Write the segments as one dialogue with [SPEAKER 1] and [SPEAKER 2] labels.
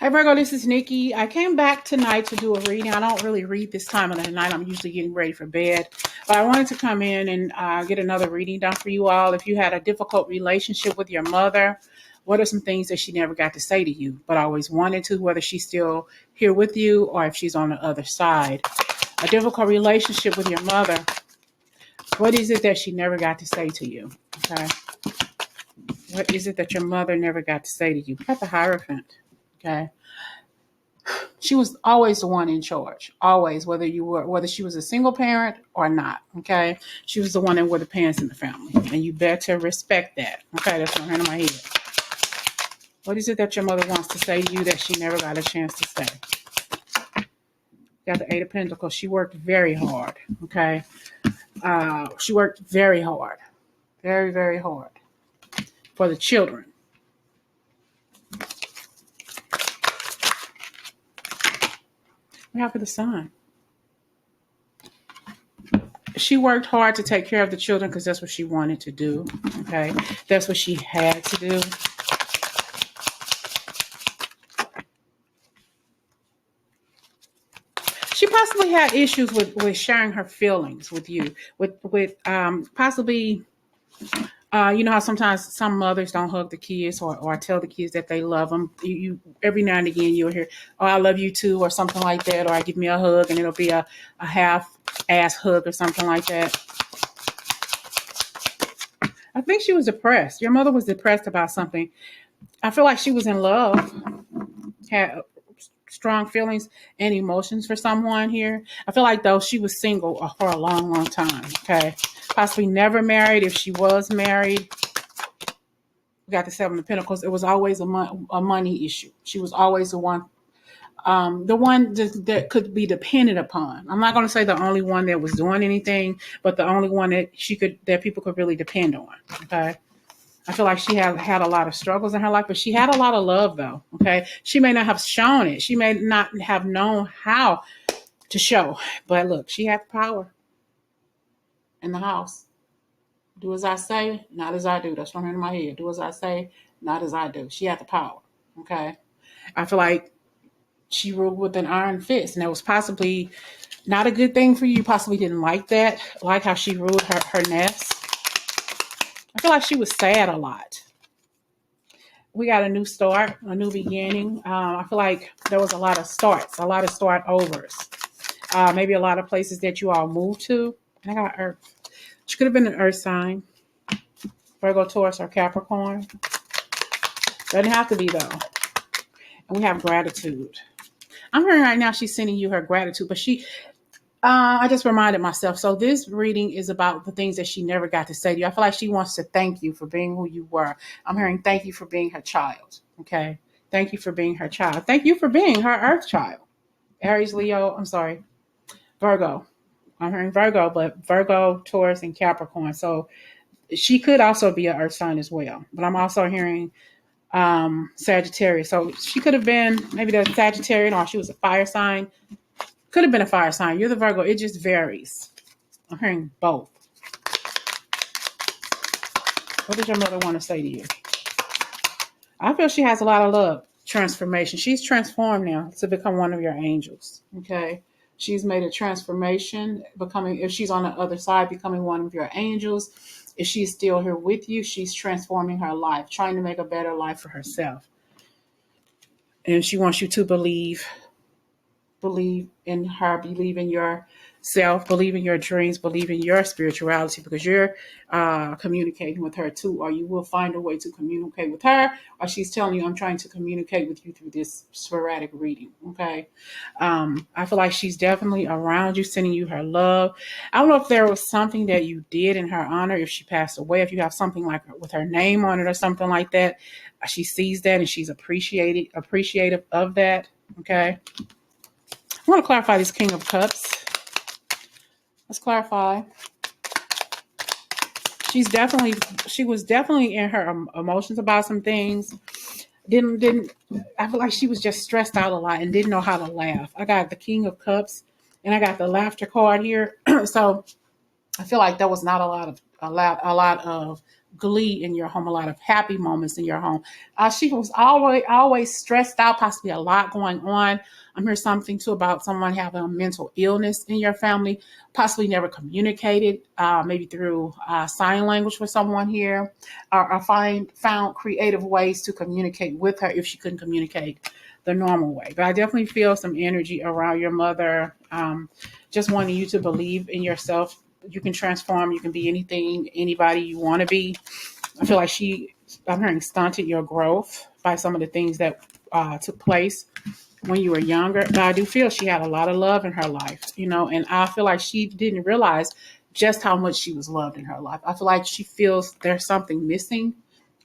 [SPEAKER 1] Hi Virgo, this is Nikki. I came back tonight to do a reading. I don't really read this time of the night. I'm usually getting ready for bed. But I wanted to come in and get another reading done for you all. If you had a difficult relationship with your mother, what are some things that she never got to say to you, but always wanted to, whether she's still here with you or if she's on the other side? A difficult relationship with your mother, what is it that she never got to say to you? Okay. What is it that your mother never got to say to you? Got the Hierophant. Okay. She was always the one in charge. Always, whether she was a single parent or not. Okay. She was the one that were the parents in the family. And you better respect that. Okay, that's what in my head. What is it that your mother wants to say to you that she never got a chance to say? Got the Eight of Pentacles. She worked very hard. Okay. She worked very hard. Very, very hard. For the children. We have for the Sun. She worked hard to take care of the children because that's what she wanted to do. Okay. That's what she had to do. She possibly had issues with sharing her feelings with you, with possibly, you know how sometimes some mothers don't hug the kids or tell the kids that they love them. You every now and again you'll hear, "Oh, I love you too," or something like that, or "I give me a hug," and it'll be a half-ass hug or something like that. I think she was depressed. Your mother was depressed about something. I feel like she was in love, had strong feelings and emotions for someone here. I feel like though she was single for a long, long time. Okay. Possibly never married. If she was married, we got the Seven of Pentacles. It was always a money issue. She was always the one that could be dependent upon. I'm not going to say the only one that was doing anything, but the only one that people could really depend on. Okay. I feel like she had a lot of struggles in her life, but she had a lot of love though. Okay. She may not have shown it. She may not have known how to show, but look, she had the power in the house. Do as I say, not as I do. That's from in my head. Do as I say, not as I do. She had the power. Okay. I feel like she ruled with an iron fist, and that was possibly not a good thing for you. Possibly didn't like that, like how she ruled her nest. I feel like she was sad a lot. We got a new start, a new beginning. I feel like there was a lot of starts, a lot of start overs. Maybe a lot of places that you all moved to. I got Earth. She could have been an Earth sign, Virgo, Taurus, or Capricorn. Doesn't have to be though. And we have gratitude. I'm hearing right now she's sending you her gratitude, but I just reminded myself. So this reading is about the things that she never got to say to you. I feel like she wants to thank you for being who you were. I'm hearing thank you for being her child. Okay. Thank you for being her child. Thank you for being her Earth child. Aries, Leo, I'm sorry, Virgo. I'm hearing Virgo, but Virgo, Taurus, and Capricorn. So she could also be an Earth sign as well. But I'm also hearing Sagittarius. So she could have been maybe the Sagittarian, or she was a fire sign. Could have been a fire sign. You're the Virgo. It just varies. I'm hearing both. What does your mother want to say to you? I feel she has a lot of love. Transformation. She's transformed now to become one of your angels. Okay. She's made a transformation, if she's on the other side, becoming one of your angels. If she's still here with you, she's transforming her life, trying to make a better life for herself. And she wants you to believe in her, believe in yourself, believe in your dreams, believe in your spirituality, because you're communicating with her too, or you will find a way to communicate with her, or she's telling you, I'm trying to communicate with you through this sporadic reading. Okay. I feel like she's definitely around you, sending you her love. I don't know if there was something that you did in her honor, if she passed away, if you have something like with her name on it or something like that. She sees that and she's appreciative of that. Okay. I want to clarify this King of Cups. Let's clarify. She was definitely in her emotions about some things. I feel like she was just stressed out a lot and didn't know how to laugh. I got the King of Cups and I got the laughter card here. So I feel like there was not a lot of glee in your home, a lot of happy moments in your home. She was always stressed out, possibly a lot going on. I'm hearing something too about someone having a mental illness in your family, possibly never communicated, maybe through sign language with someone here, or found creative ways to communicate with her if she couldn't communicate the normal way. But I definitely feel some energy around your mother, just wanting you to believe in yourself. You can transform. You can be anything, anybody you want to be. I feel like I'm hearing, stunted your growth by some of the things that took place when you were younger. But I do feel she had a lot of love in her life, and I feel like she didn't realize just how much she was loved in her life. I feel like she feels there's something missing,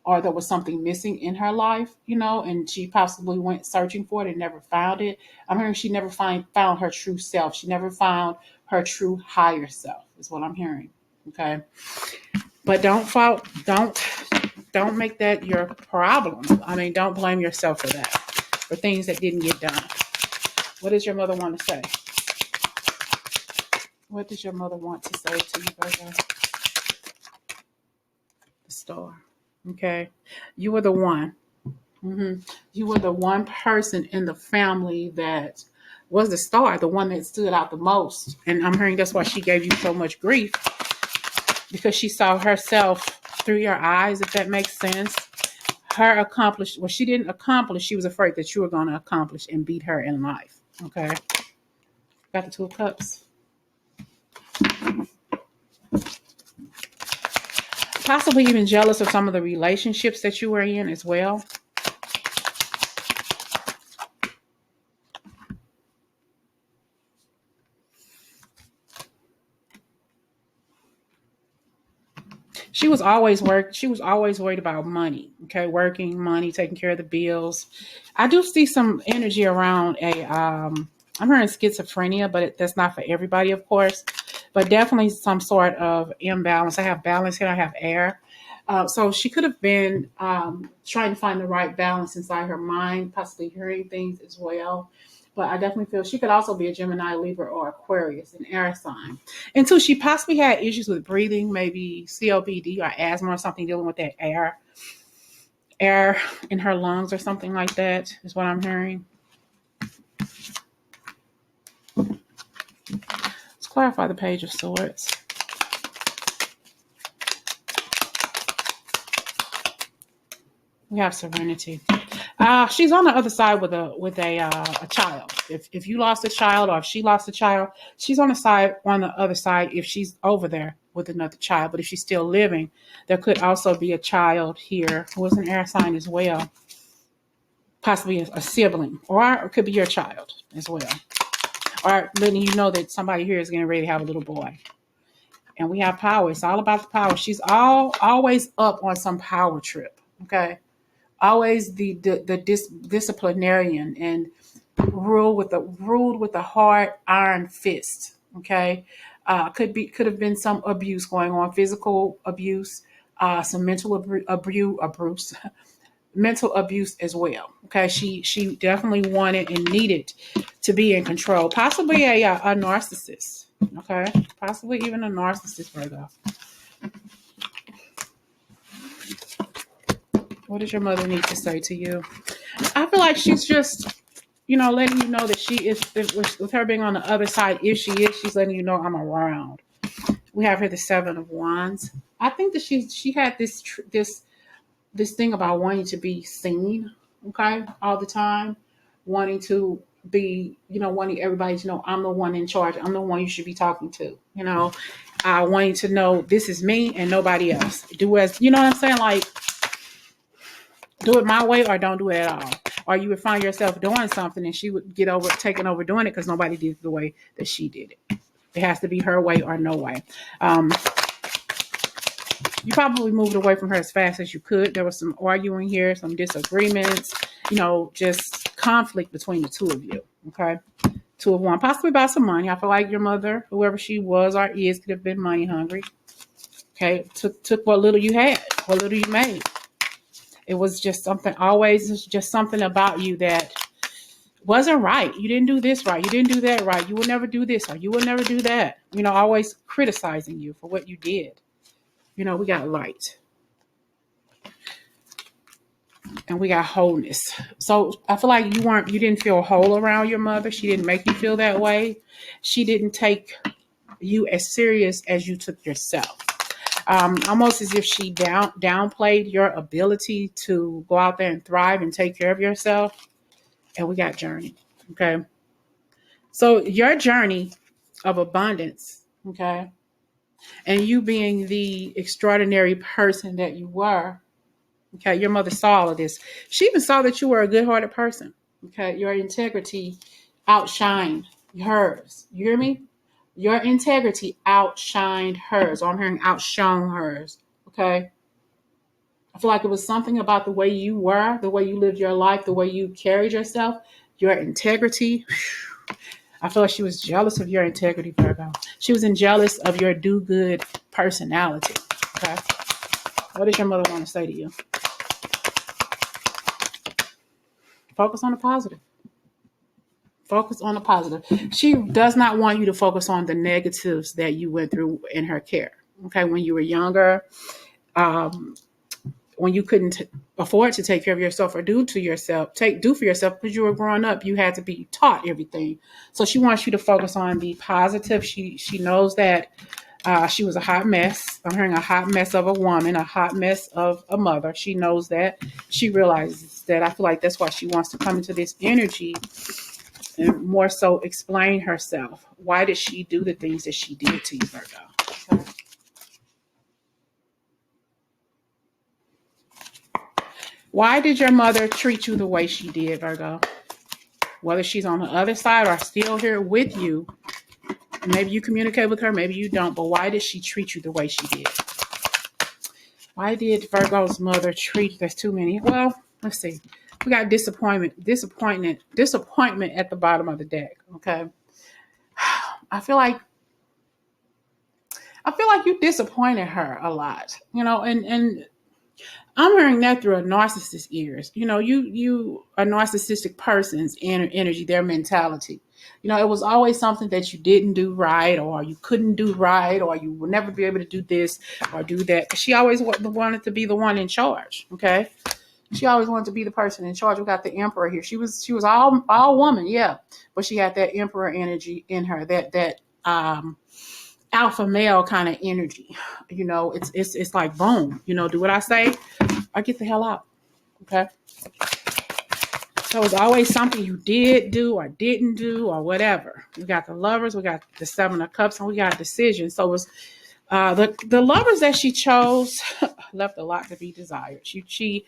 [SPEAKER 1] or there was something missing in her life, and she possibly went searching for it and never found it. I'm hearing she never found her true self. She never found her true higher self, is what I'm hearing. Okay. But don't make that your problem. I mean, don't blame yourself for that, for things that didn't get done. What does your mother want to say? What does your mother want to say to you, Virgo? The Star. Okay. You were the one. You were the one person in the family that was the star, the one that stood out the most. And I'm hearing that's why she gave you so much grief, because she saw herself through your eyes, if that makes sense. Her accomplished, well, she didn't accomplish. She was afraid that you were going to accomplish and beat her in life. Okay. Got the Two of Cups. Possibly even jealous of some of the relationships that you were in as well. She was always worried about money. Okay, working, money, taking care of the bills. I do see some energy around I'm hearing schizophrenia, but that's not for everybody, of course. But definitely some sort of imbalance. I have balance here. I have air. So she could have been trying to find the right balance inside her mind, possibly hearing things as well. But I definitely feel she could also be a Gemini, Libra, or Aquarius, an air sign. And two, she possibly had issues with breathing, maybe COPD or asthma or something, dealing with that air in her lungs or something like that, is what I'm hearing. Let's clarify the Page of Swords. We have Serenity. She's on the other side with a child. If you lost a child, or if she lost a child, she's on the other side if she's over there with another child. But if she's still living, there could also be a child here who is an air sign as well. Possibly a sibling, or it could be your child as well. Or letting you know that somebody here is getting ready to have a little boy. And we have power. It's all about the power. She's always up on some power trip. Okay. Always the disciplinarian, and ruled with a hard iron fist. Okay. Could have been some abuse going on, physical abuse, some mental abuse, mental abuse as well. Okay. She definitely wanted and needed to be in control. Possibly a narcissist. Okay. Possibly even a narcissist, Virgo. What does your mother need to say to you? I feel like she's just, letting you know that she is, with her being on the other side, if she is, she's letting you know I'm around. We have here the Seven of Wands. I think that she had this thing about wanting to be seen, okay, all the time, wanting to be, wanting everybody to know I'm the one in charge. I'm the one you should be talking to, wanting to know this is me and nobody else. Do as, you know what I'm saying? Like, do it my way or don't do it at all. Or you would find yourself doing something and she would get taken over doing it because nobody did it the way that she did it. It has to be her way or no way. You probably moved away from her as fast as you could. There was some arguing here, some disagreements, just conflict between the two of you. Okay. Two of Wands, possibly about some money. I feel like your mother, whoever she was or is, could have been money hungry. Okay. Took what little you had, what little you made. It was just something about you that wasn't right. You didn't do this right. You didn't do that right. You will never do this or you will never do that. Always criticizing you for what you did. We got light. And we got wholeness. So I feel like you didn't feel whole around your mother. She didn't make you feel that way. She didn't take you as serious as you took yourself. Almost as if she downplayed your ability to go out there and thrive and take care of yourself. And we got journey. Okay. So your journey of abundance, okay, and you being the extraordinary person that you were, okay, your mother saw all of this. She even saw that you were a good-hearted person. Okay, your integrity outshined hers. You hear me? Your integrity outshined hers. Or I'm hearing outshone hers. Okay. I feel like it was something about the way you were, the way you lived your life, the way you carried yourself, your integrity. I feel like she was jealous of your integrity, Virgo. She was jealous of your do-good personality. Okay. What does your mother want to say to you? Focus on the positive. Focus on the positive. She does not want you to focus on the negatives that you went through in her care. Okay. When you were younger, when you couldn't afford to take care of yourself or do for yourself because you were growing up, you had to be taught everything. So she wants you to focus on the positive. She knows that she was a hot mess. I'm hearing a hot mess of a woman, a hot mess of a mother. She knows that. She realizes that. I feel like that's why she wants to come into this energy and more so explain herself. Why did she do the things that she did to you, Virgo? Okay. Why did your mother treat you the way she did, Virgo? Whether she's on the other side or still here with you, maybe you communicate with her, maybe you don't, but why did she treat you the way she did? Why did Virgo's mother treat, there's too many. Well, let's see. We got disappointment at the bottom of the deck, okay? I feel like you disappointed her a lot, and I'm hearing that through a narcissist's ears. You a narcissistic person's energy, their mentality. It was always something that you didn't do right, or you couldn't do right, or you will never be able to do this or do that. She always wanted to be the one in charge. Okay, she always wanted to be the person in charge. We got the emperor here. She was all woman, yeah, but she had that emperor energy in her. That alpha male kind of energy. It's like boom. Do what I say or get the hell out. Okay. So it's always something you did do or didn't do or whatever. We got the lovers, we got the 7 of cups, and we got decisions. So it was the lovers that she chose left a lot to be desired. She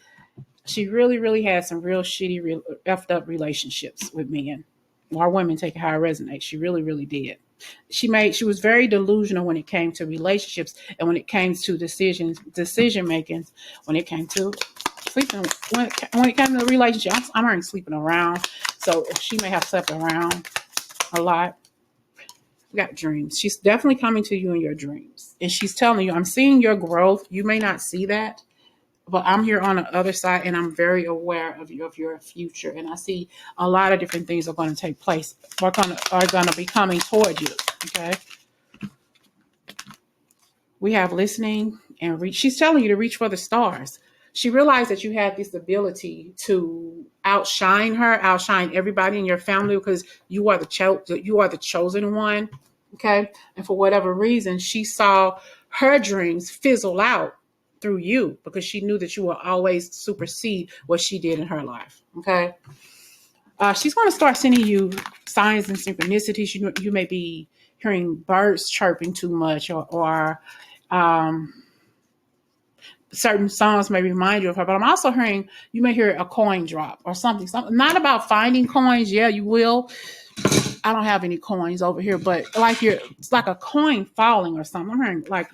[SPEAKER 1] really, really had some real shitty, effed up relationships with men or women. Take it how it resonates. She really, really did. She was very delusional when it came to relationships and when it came to decision making, when it came to sleeping, when it came to the relationship. I'm already sleeping around. So she may have slept around a lot. We got dreams. She's definitely coming to you in your dreams. And she's telling you, I'm seeing your growth. You may not see that, but I'm here on the other side and I'm very aware of your future. And I see a lot of different things are going to take place, are going to be coming toward you. Okay. We have listening and reach. She's telling you to reach for the stars. She realized that you had this ability to outshine everybody in your family because you are the chosen one. Okay. And for whatever reason, she saw her dreams fizzle out through you because she knew that you will always supersede what she did in her life. Okay. She's going to start sending you signs and synchronicities. You may be hearing birds chirping too much or certain songs may remind you of her, but I'm also hearing you may hear a coin drop or something not about finding coins. Yeah, you will. I don't have any coins over here, but it's like a coin falling or something. I'm hearing like,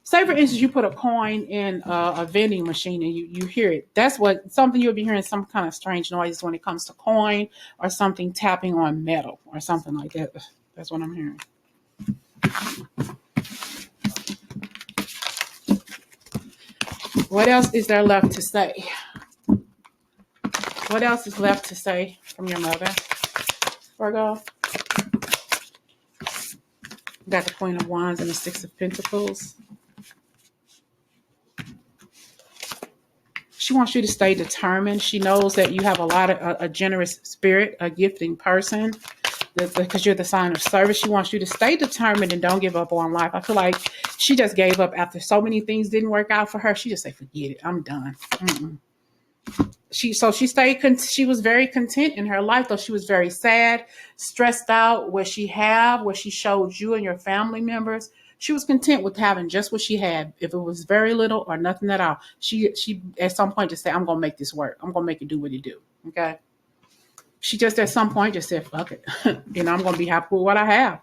[SPEAKER 1] say for instance, you put a coin in a vending machine and you hear it. That's something you'll be hearing, some kind of strange noises when it comes to coin or something tapping on metal or something like that. That's what I'm hearing. What else is there left to say? What else is left to say from your mother, Virgo? We got the Queen of Wands and the 6 of Pentacles. She wants you to stay determined. She knows that you have a generous spirit, a gifting person, because you're the sign of service. She wants you to stay determined and don't give up on life. I feel like she just gave up after so many things didn't work out for her. She just said, forget it. I'm done. She was very content in her life, though she was very sad, stressed out. What she showed you and your family members, she was content with having just what she had. If it was very little or nothing at all, she at some point just said, I'm gonna make this work. I'm gonna make it do what it do. Okay. She just at some point just said, fuck it. I'm gonna be happy with what I have.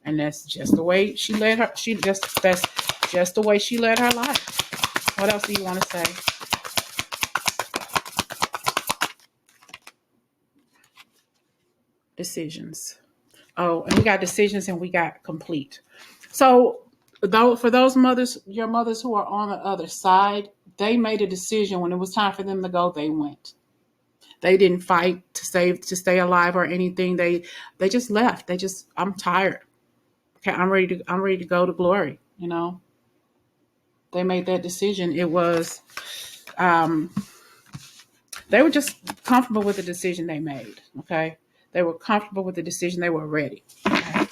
[SPEAKER 1] And that's just the way she led her. That's just the way she led her life. What else do you want to say? Decisions. Oh, and we got decisions and we got complete. So though for those mothers, your mothers who are on the other side, they made a decision when it was time for them to go, they went. They didn't fight to stay alive or anything. They just left. I'm tired. Okay, I'm ready to go to glory, They made that decision. It was they were just comfortable with the decision they made. Okay. They were comfortable with the decision. They were ready. Okay?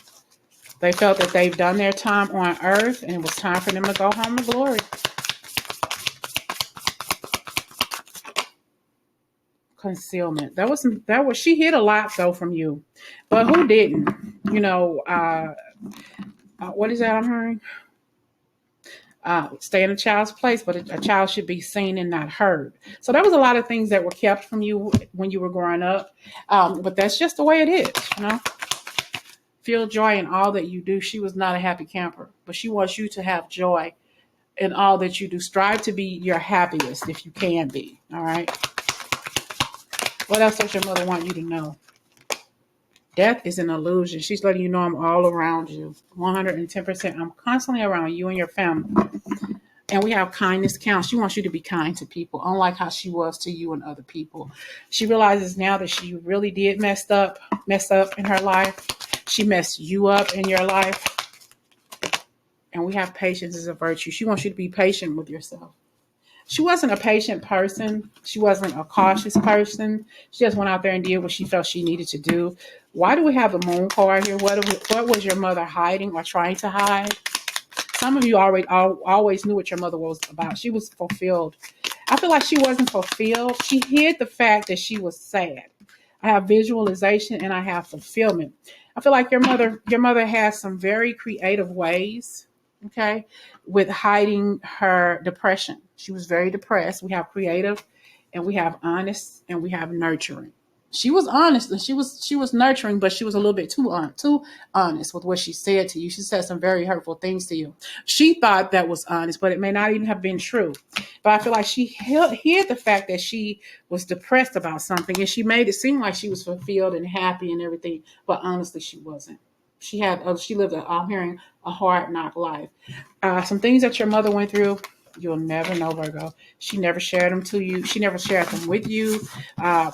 [SPEAKER 1] They felt that they've done their time on earth and it was time for them to go home to glory. Concealment. She hid a lot though from you, but who didn't? What is that I'm hearing? Stay in a child's place, but a child should be seen and not heard. So there was a lot of things that were kept from you when you were growing up. But that's just the way it is, Feel joy in all that you do. She was not a happy camper, but she wants you to have joy in all that you do. Strive to be your happiest if you can be. All right. What else does your mother want you to know? Death is an illusion. She's letting you know I'm all around you. 110%. I'm constantly around you and your family. And we have kindness counts. She wants you to be kind to people, unlike how she was to you and other people. She realizes now that she really did mess up in her life. She messed you up in your life. And we have patience as a virtue. She wants you to be patient with yourself. She wasn't a patient person. She wasn't a cautious person. She just went out there and did what she felt she needed to do. Why do we have the moon card here? What was your mother hiding or trying to hide? Some of you always knew what your mother was about. She was fulfilled. I feel like she wasn't fulfilled. She hid the fact that she was sad. I have visualization and I have fulfillment. I feel like your mother has some very creative ways, okay, with hiding her depression. She was very depressed. We have creative and we have honest and we have nurturing. She was honest and she was nurturing, but she was a little bit too honest with what she said to you. She said some very hurtful things to you. She thought that was honest, but it may not even have been true. But I feel like she hid the fact that she was depressed about something, and she made it seem like she was fulfilled and happy and everything, but honestly, she wasn't. She lived I'm hearing a hard knock life. Some things that your mother went through, you'll never know, Virgo. She never shared them to you. She never shared them with you.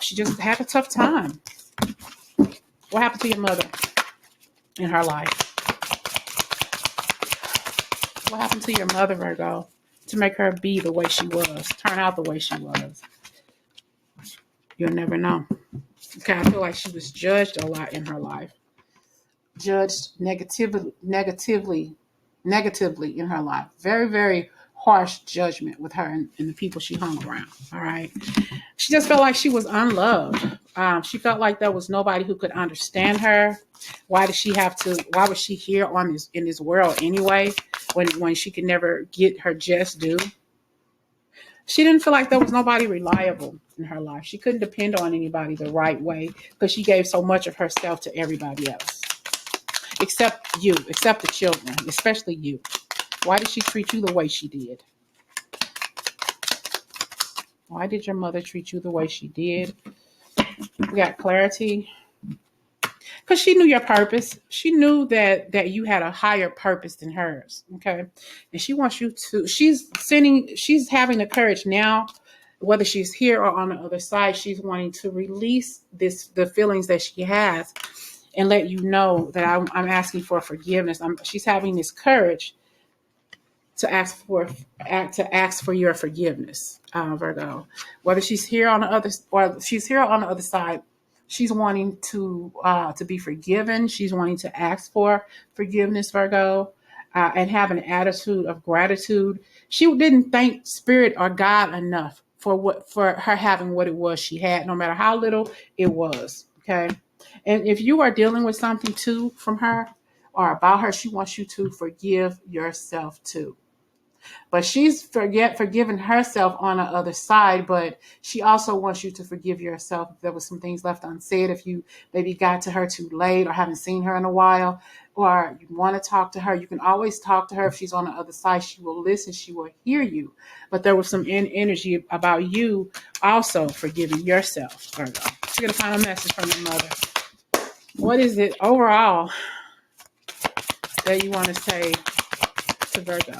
[SPEAKER 1] She just had a tough time. What happened to your mother in her life? What happened to your mother, Virgo, to make her be the way she was, turn out the way she was? You'll never know. Okay, I feel like she was judged a lot in her life. Judged negatively in her life. Very, very harsh judgment with her and the people she hung around. All right. She just felt like she was unloved. She felt like there was nobody who could understand her. Why was she here in this world anyway, when she could never get her just due? She didn't feel like there was nobody reliable in her life. She couldn't depend on anybody the right way because she gave so much of herself to everybody else. Except the children, especially you. Why did she treat you the way she did? Why did your mother treat you the way she did? We got clarity. Because she knew your purpose. She knew that you had a higher purpose than hers. Okay. And she wants you to, she's having the courage now, whether she's here or on the other side, she's wanting to release the feelings that she has and let you know that I'm asking for forgiveness. She's having this courage to ask for your forgiveness, Virgo. Whether she's here on the other or she's here on the other side, she's wanting to be forgiven. She's wanting to ask for forgiveness, Virgo, and have an attitude of gratitude. She didn't thank Spirit or God enough for her having what it was she had, no matter how little it was. Okay, and if you are dealing with something too from her or about her, she wants you to forgive yourself too. But she's forgiven herself on the other side, but she also wants you to forgive yourself if there was some things left unsaid, if you maybe got to her too late or haven't seen her in a while, or you want to talk to her. You can always talk to her. If she's on the other side, she will listen, she will hear you. But there was some energy about you also forgiving yourself, Virgo. Let's get a final message from your mother. What is it overall that you want to say to Virgo?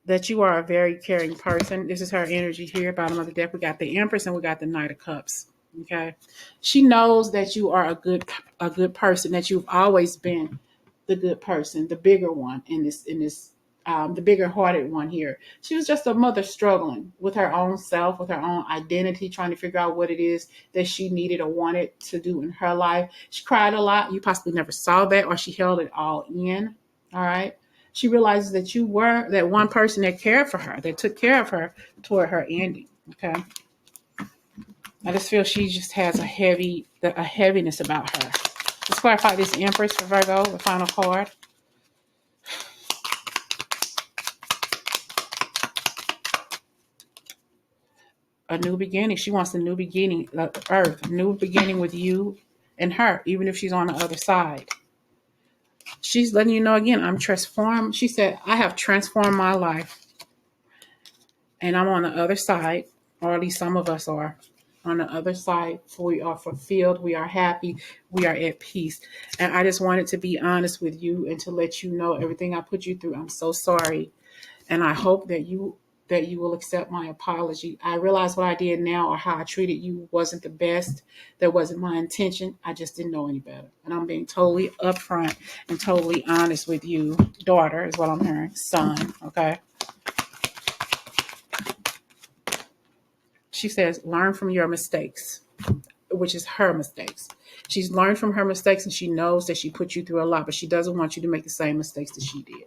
[SPEAKER 1] That you are a very caring person. This is her energy here. Bottom of the deck, we got the Empress and we got the Knight of Cups. Okay, she knows that you are a good person. That you've always been the good person, the bigger one the bigger hearted one here. She was just a mother struggling with her own self, with her own identity, trying to figure out what it is that she needed or wanted to do in her life. She cried a lot. You possibly never saw that, or she held it all in. All right. She realizes that you were that one person that cared for her, that took care of her toward her ending. Okay. I just feel she just has a heaviness about her. Let's clarify this Empress for Virgo, the final card. A new beginning. She wants a new beginning, Earth, a new beginning with you and her, even if she's on the other side. She's letting you know again, I'm transformed. She said, I have transformed my life and I'm on the other side, or at least some of us are on the other side. We are fulfilled. We are happy. We are at peace. And I just wanted to be honest with you and to let you know everything I put you through. I'm so sorry. And I hope that you will accept my apology. I realize what I did now or how I treated you wasn't the best. That wasn't my intention. I just didn't know any better. And I'm being totally upfront and totally honest with you. Daughter is what I'm hearing. Son, okay? She says, learn from your mistakes, which is her mistakes. She's learned from her mistakes and she knows that she put you through a lot, but she doesn't want you to make the same mistakes that she did.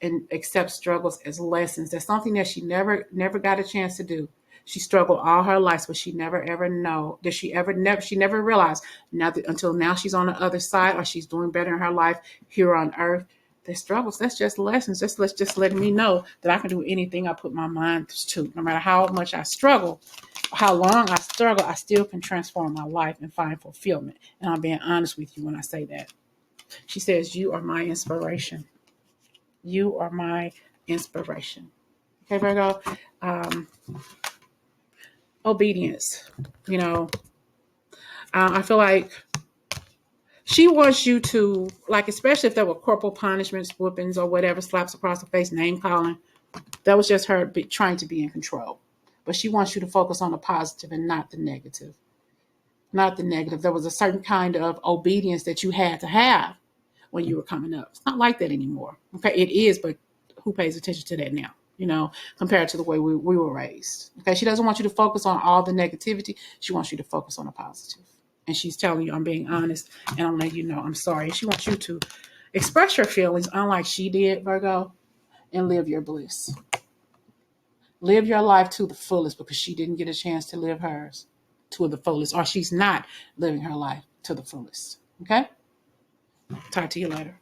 [SPEAKER 1] And accept struggles as lessons. That's something that she never got a chance to do. She struggled all her life, but she never ever know. Did she ever never? She never realized until now she's on the other side or she's doing better in her life here on Earth. The struggles, that's just lessons. Just letting me know that I can do anything I put my mind to. No matter how much I struggle, how long I struggle, I still can transform my life and find fulfillment. And I'm being honest with you when I say that. She says, you are my inspiration. You are my inspiration. Okay, Virgo. Obedience. I feel like she wants you to, like, especially if there were corporal punishments, whoopings, or whatever, slaps across the face, name calling. That was just her trying to be in control. But she wants you to focus on the positive and not the negative. Not the negative. There was a certain kind of obedience that you had to have when you were coming up. It's not like that anymore. Okay, it is, but who pays attention to that now? Compared to the way we were raised. Okay, she doesn't want you to focus on all the negativity. She wants you to focus on the positive. And she's telling you, I'm being honest, and I'm letting you know I'm sorry. She wants you to express your feelings, unlike she did, Virgo, and live your bliss. Live your life to the fullest because she didn't get a chance to live hers to the fullest, or she's not living her life to the fullest. Okay? Talk to you later.